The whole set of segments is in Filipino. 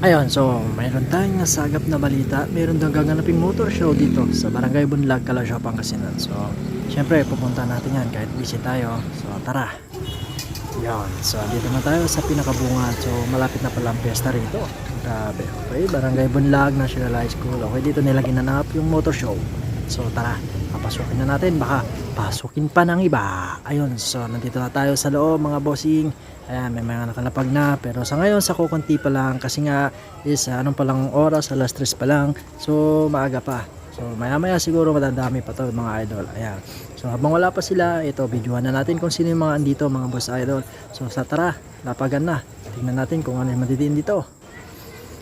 Ayun, so mayroon tayong nasagap na balita. Mayroon daw gaganaping motor show dito sa Barangay Bunlag, Calasiao, Pangasinan. So, syempre pupunta natin yan kahit busy tayo. So, tara. Yan. So, dito na tayo sa pinakabungan. So, malapit na pala ang piyesta rito. Grabe. Okay, Barangay Bunlag National High School. Okay, dito nila ginanap yung motor show. So, tara. Papasukin na natin. Baka pasukin pa ng iba. Ayun. So, nandito na tayo sa loob, mga bossing. Ayan, may mga nakalapag na. Pero sa ngayon, sa kukunti pa lang. Kasi nga, is anong palang oras, alas 3 pa lang. So, maaga pa. So, maya-maya siguro madadami pa to mga idol. Ayan. So, habang wala pa sila, ito, videohan na natin kung sino yung mga andito, mga boss idol. So, sa tara, lapagan na. Tingnan natin kung ano yung madidiin dito.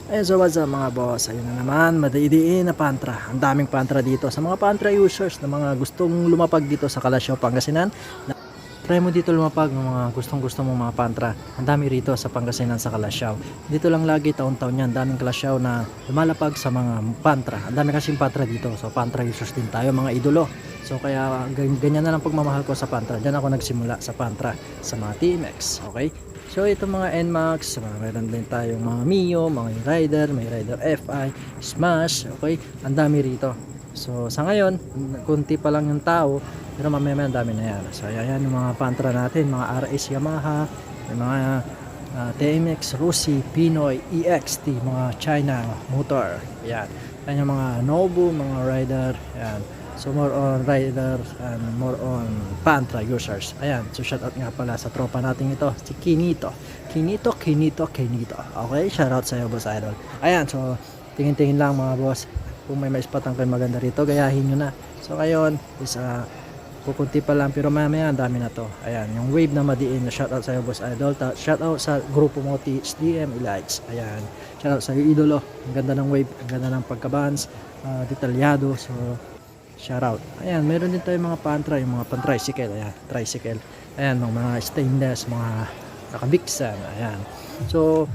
Ayun, so what's up mga boss? Ayun na naman, madidiin na pantra. Ang daming pantra dito. Sa mga pantra users na mga gustong lumapag dito sa Calasiao, Pangasinan, try mo dito lumapag ng mga gustong-gusto mong mga pantra. Ang dami rito sa Pangasinan sa Calasiao. Dito lang lagi taon-taon yan. Daming Calasiao na lumalapag sa mga pantra. Ang dami kasing pantra dito. So pantra users din tayo, mga idolo. So kaya ganyan na lang pagmamahal ko sa pantra. Diyan ako nagsimula sa pantra, sa mga TMX. Okay? So itong mga NMAX, meron din tayong mga Mio, mga Rider, may Rider FI, Smash. Okay? Ang dami rito. So sa ngayon, kunti pa lang yung tao, pero mamaya ang dami na yan. So ayan yung mga pantra natin, mga RS Yamaha, may mga TMX, Rusi, Pinoy, EXT, mga China motor. Ayan. Ayan yung mga Nobu, mga Rider. Ayan. So more on Rider and more on pantra users. Ayan. So shoutout nga pala sa tropa natin ito, si Kinito. Kinito. Okay, shoutout sa iyo, boss idol. Ayan. So tingin-tingin lang mga boss. Kung may maispatan kayo maganda rito, gayahin nyo na. So ngayon is kukunti pa lang, pero mamaya ang dami na to. Ayan, yung wave na madiin. Shoutout sa iyo, boss idol. Shoutout sa grupo mo THDM Elites. Ayan, shoutout sa iyo, idolo. Ang ganda ng wave, ang ganda ng pagkabans, detalyado. So shoutout. Ayan, meron din tayong mga pantra, yung mga pan-tricycle. Ayan, tricycle. Ayan, mga stainless, mga nakabiksan. Ayan. So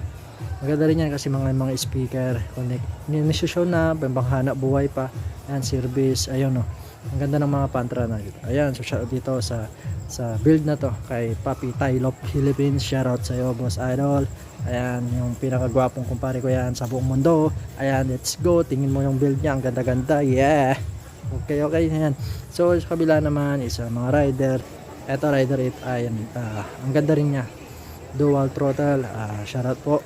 maganda rin yan kasi mga speaker connect. Nisushow na, panghanap buhay pa. Ayan, service. Ayun, no. Ang ganda ng mga pantra na dito. Ayan, so shoutout dito sa build na to kay Papi Tailop Philippines. Shoutout sa iyo, boss idol. Ayan, yung pinakagwapong kumpare ko yan sa buong mundo. Ayan, let's go. Tingin mo yung build niya, ang ganda-ganda. Yeah. Okay. Ayan. So sa kabila naman is mga rider. Ito Rider 8. Ayan, ang ganda rin niya. Dual throttle. Shoutout po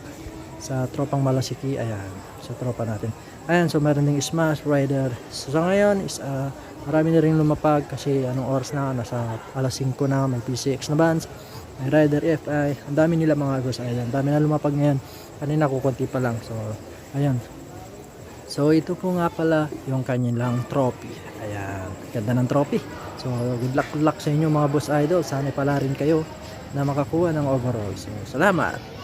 sa tropang Malasiki. Ayan, sa tropa natin. Ayan, so meron ding Smash Rider. So sa ngayon is marami na rin lumapag kasi anong oras na, nasa alas 5 na, may PCX na bands, may Rider FI, ang dami nila mga agos. Ayan, ang dami na lumapag ngayon. Kanina kukunti pa lang. So ayan. So ito po nga pala yung kanilang trophy. Ayan, ganda ng trophy. So good luck sa inyo mga boss idol. Sana pala rin kayo na makakuha ng overall. So salamat.